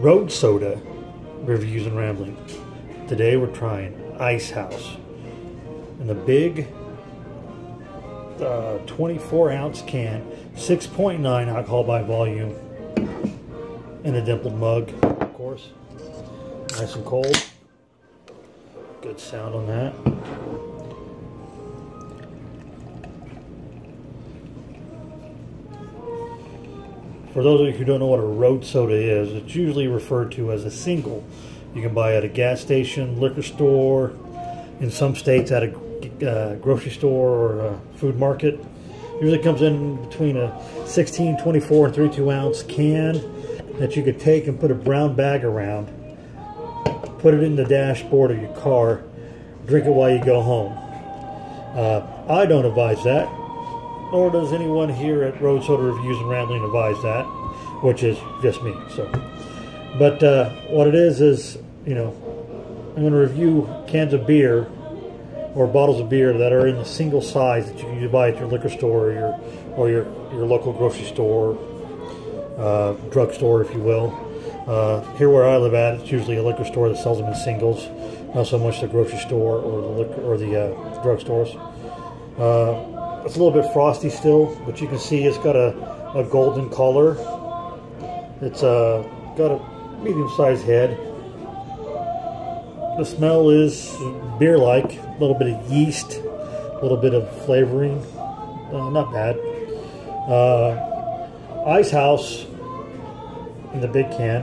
Roadsoda reviews and rambling. Today we're trying IceHouse in a big 24-ounce can, 6.9 alcohol by volume, in a dimpled mug, of course. Nice and cold. Good sound on that. For those of you who don't know what a Roadsoda is, it's usually referred to as a single. You can buy it at a gas station, liquor store, in some states at a grocery store or a food market. Usually comes in between a 16, 24, and 32-ounce can that you could take and put a brown bag around, put it in the dashboard of your car, drink it while you go home. I don't advise that, nor does anyone here at Roadsoda Reviews and Rambling advise that, which is just me. So, but what it is, you know, I'm going to review cans of beer or bottles of beer that are in the single size that you can buy at your liquor store or your local grocery store, drugstore, if you will. Here where I live at, it's usually a liquor store that sells them in singles, not so much the grocery store or the drugstores. It's a little bit frosty still, but you can see it's got a golden color. It's got a medium-sized head. The smell is beer-like, a little bit of yeast, a little bit of flavoring, not bad. IceHouse in the big can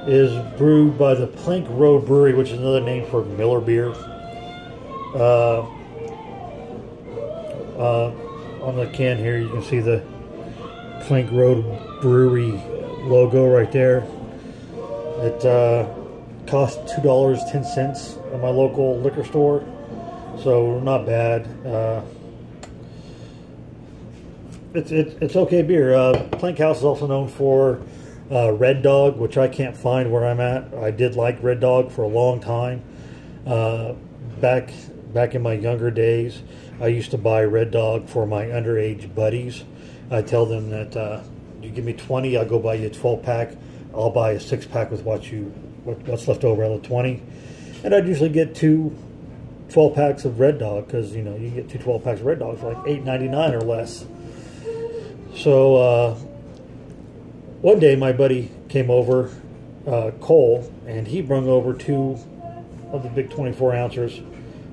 is brewed by the Plank Road Brewery, which is another name for Miller beer. On the can here, you can see the Plank Road Brewery logo right there. It cost $2.10 at my local liquor store, so not bad. It's okay beer. Plank House is also known for Red Dog, which I can't find where I'm at. I did like Red Dog for a long time. Back in my younger days, I used to buy Red Dog for my underage buddies. I tell them that you give me 20, I'll go buy you a 12-pack. I'll buy a 6-pack with what's left over out of the 20. And I'd usually get 2 12-packs of Red Dog, because you know you can get 2 12-packs of Red Dog for like $8.99 or less. So one day my buddy came over, Cole, and he brung over 2 of the big 24-ounces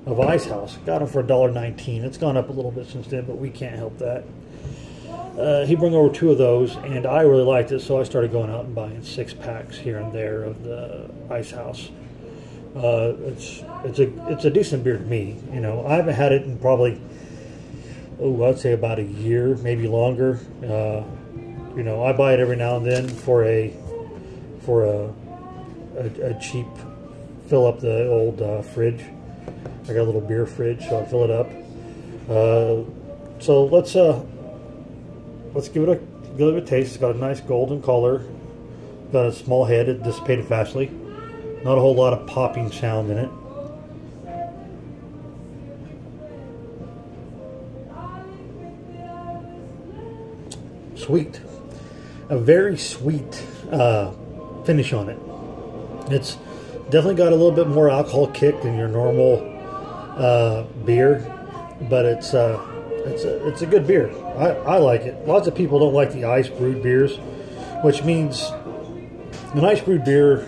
of IceHouse. Got them for $1.19. It's gone up a little bit since then, but we can't help that. He brought over 2 of those, and I really liked it, so I started going out and buying 6-packs here and there of the IceHouse. It's a decent beer to me. You know, I haven't had it in probably, I'd say about a year, maybe longer. You know, I buy it every now and then for a cheap fill up the old fridge. I got a little beer fridge, so I fill it up. So let's give it a taste. It's got a nice golden color. Got a small head. It dissipated fastly. Not a whole lot of popping sound in it. Sweet. A very sweet finish on it. It's definitely got a little bit more alcohol kick than your normal beer, but it's a good beer. I like it. Lots of people don't like the ice brewed beers, which means an ice brewed beer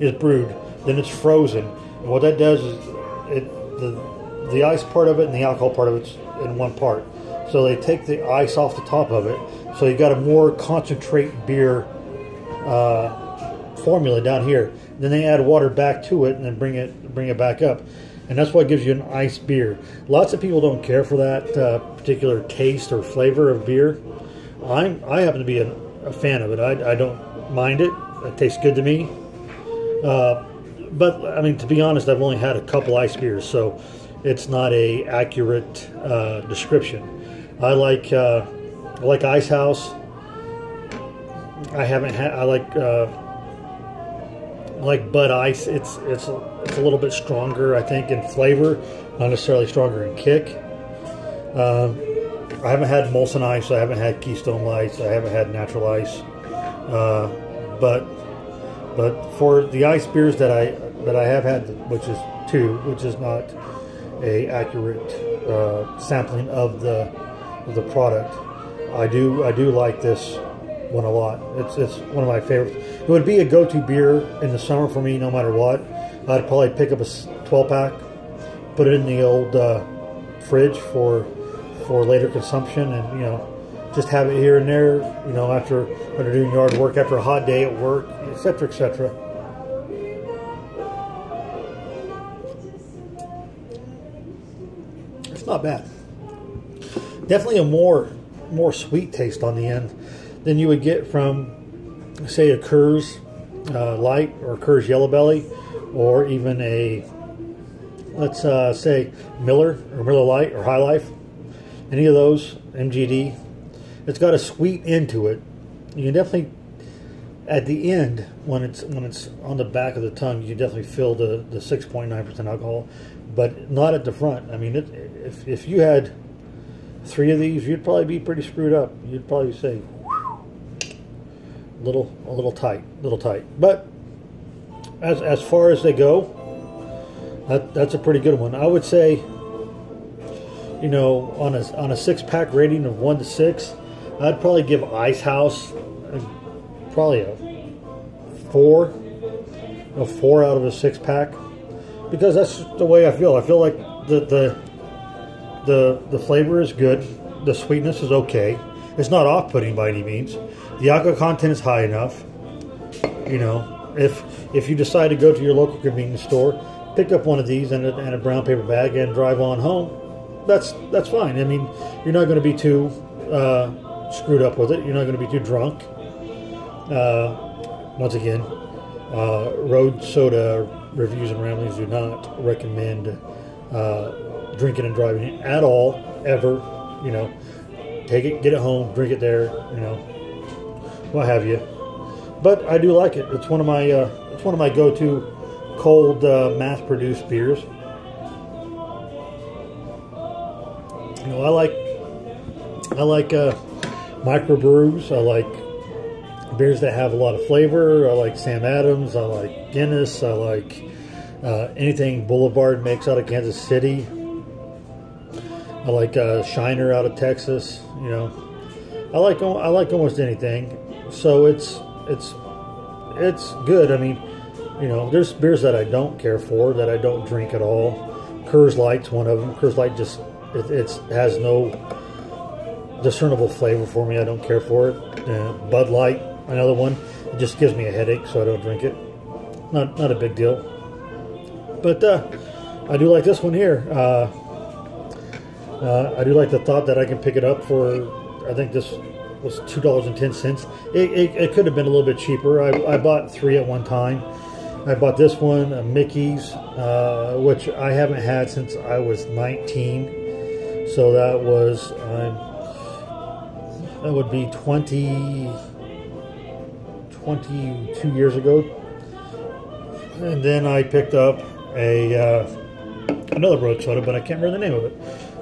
is brewed, then it's frozen, and what that does is the ice part of it and the alcohol part of it's in one part. So they take the ice off the top of it, so you got a more concentrate beer formula down here. Then they add water back to it and then bring it back up. And that's what gives you an ice beer. Lots of people don't care for that particular taste or flavor of beer. I happen to be a fan of it. I don't mind it. It tastes good to me. But I mean, to be honest, I've only had a couple ice beers, so it's not a accurate description. I like IceHouse. I like Bud Ice. It's a little bit stronger, I think, in flavor, not necessarily stronger in kick. I haven't had Molson Ice. I haven't had Keystone Lights. I haven't had Natural Ice. But for the ice beers that I have had, which is 2, which is not a accurate sampling of the product, I do like this one a lot. It's one of my favorites. It would be a go-to beer in the summer for me, no matter what. I'd probably pick up a 12-pack, put it in the old fridge for later consumption, and just have it here and there. After doing yard work, after a hot day at work, etc., etc. It's not bad. Definitely a more sweet taste on the end than you would get from, say, a Coors Light or a Coors Yellow Belly, or even a, let's say, Miller or Miller Lite or High Life. Any of those, MGD. It's got a sweet end to it. You can definitely, at the end, when it's on the back of the tongue, you definitely feel the 6.9% alcohol, but not at the front. I mean, if you had 3 of these, you'd probably be pretty screwed up. You'd probably say, a little tight. But as far as they go, that's a pretty good one. I would say, on a 6-pack rating of 1 to 6, I'd probably give IceHouse probably a 4 out of a 6-pack, because that's the way I feel. I feel like the flavor is good, the sweetness is okay. It's not off-putting by any means. The alcohol content is high enough. If you decide to go to your local convenience store, pick up one of these and a brown paper bag and drive on home, that's fine. I mean, you're not going to be too screwed up with it. You're not going to be too drunk. Once again, Roadsoda reviews and ramblings do not recommend drinking and driving at all, ever. Take it, get it home, drink it there, what have you. But I do like it. It's one of my go-to cold mass-produced beers. I like microbrews. I like beers that have a lot of flavor. I like Sam Adams. I like Guinness. I like anything Boulevard makes out of Kansas City. I like Shiner out of Texas. I like almost anything. So it's good. I mean, there's beers that I don't care for, that I don't drink at all. Coors Light's one of them. Coors Light just it has no discernible flavor for me. I don't care for it. Bud Light, another one. It just gives me a headache, so I don't drink it. Not a big deal. But I do like this one here. I do like the thought that I can pick it up for, I think this was $2.10. It could have been a little bit cheaper. I bought 3 at one time. I bought this one, a Mickey's, which I haven't had since I was 19. So that would be 22 years ago. And then I picked up another Roadsoda, but I can't remember the name of it.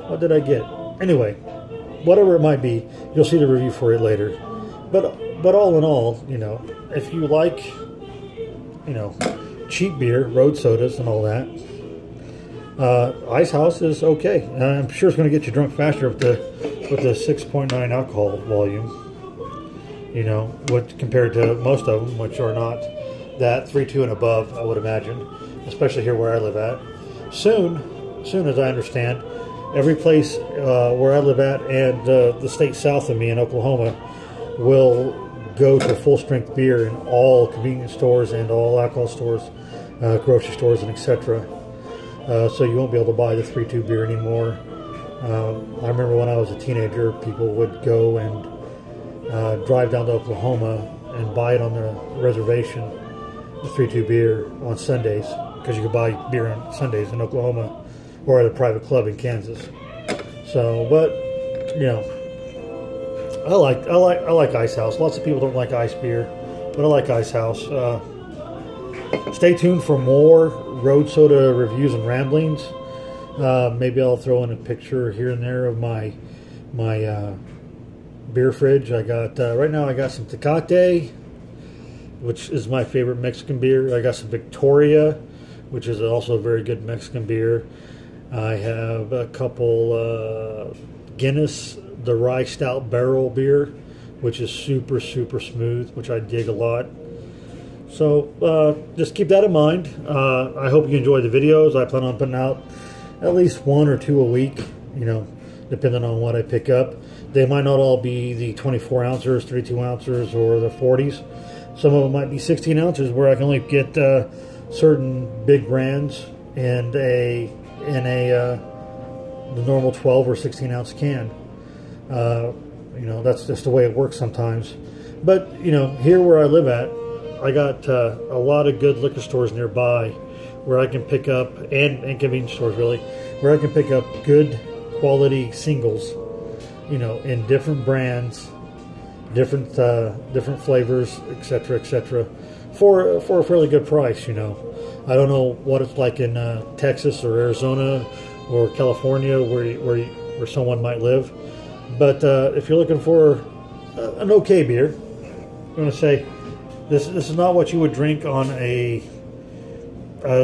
What did I get? Anyway, whatever it might be, you'll see the review for it later. But all in all, if you like, cheap beer, road sodas, and all that, IceHouse is okay. I'm sure it's going to get you drunk faster with the 6.9 alcohol volume. What compared to most of them, which are not that 3.2 and above, I would imagine, especially here where I live at. Soon as I understand, every place where I live at and the state south of me in Oklahoma will go to full-strength beer in all convenience stores and all alcohol stores, grocery stores, and etc. So you won't be able to buy the 3.2 beer anymore. I remember when I was a teenager, people would go and drive down to Oklahoma and buy it on the reservation, the 3.2 beer on Sundays, because you could buy beer on Sundays in Oklahoma or at a private club in Kansas. So, but I like IceHouse. Lots of people don't like ice beer, but I like IceHouse. Stay tuned for more Roadsoda reviews and ramblings. Maybe I'll throw in a picture here and there of my beer fridge. I got right now. I got some Tecate. which is my favorite Mexican beer. I got some Victoria, which is also a very good Mexican beer. I have a couple Guinness, the Rye Stout Barrel beer, which is super, super smooth, which I dig a lot. So just keep that in mind. I hope you enjoy the videos. I plan on putting out at least 1 or 2 a week, you know, depending on what I pick up. They might not all be the 24 ounces, 32 ounces, or the 40s. Some of them might be 16 ounces, where I can only get certain big brands in the normal 12 or 16 ounce can. You know, that's just the way it works sometimes. But you know, here where I live at, I got a lot of good liquor stores nearby where I can pick up, and convenience stores really, where I can pick up good quality singles, you know, in different brands, different flavors, etc., etc., for a fairly good price. You know, I don't know what it's like in Texas or Arizona or California where someone might live, but if you're looking for an okay beer, I'm going to say this is not what you would drink on a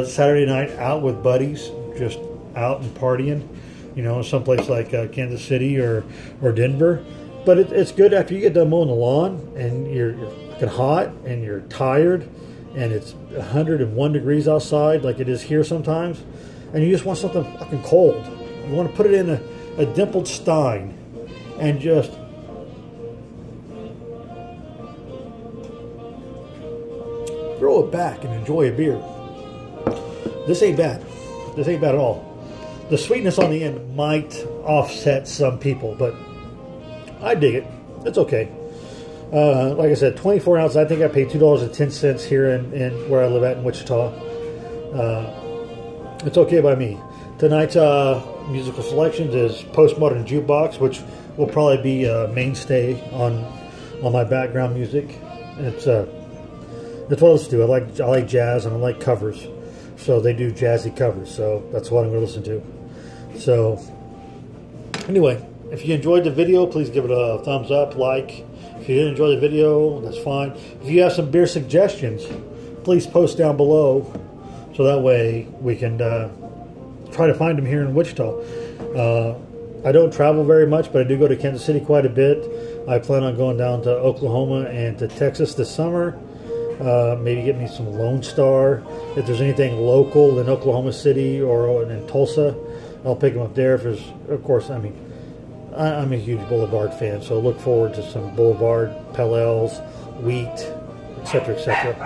Saturday night out with buddies, just out and partying, you know, someplace like Kansas City or Denver. But it's good after you get done mowing the lawn and you're fucking hot and you're tired and it's 101 degrees outside like it is here sometimes, and you just want something fucking cold. You want to put it in a dimpled stein and just throw it back and enjoy a beer. This ain't bad. This ain't bad at all. The sweetness on the end might offset some people, but I dig it. It's okay. Like I said, 24 ounces. I think I paid $2.10 here in where I live at in Wichita. It's okay by me. Tonight's musical selections is Postmodern Jukebox, which will probably be a mainstay on my background music. It's what else to do. I like jazz and I like covers, so they do jazzy covers. So that's what I'm going to listen to. So anyway, if you enjoyed the video, please give it a thumbs up, like. If you didn't enjoy the video, that's fine. If you have some beer suggestions, please post down below, so that way we can try to find them here in Wichita. I don't travel very much, but I do go to Kansas City quite a bit. I plan on going down to Oklahoma and to Texas this summer. Maybe get me some Lone Star. If there's anything local in Oklahoma City or in Tulsa, I'll pick them up there. If there's, of course, I mean, I'm a huge Boulevard fan, so look forward to some Boulevard, Pellels, Wheat, etc., etc.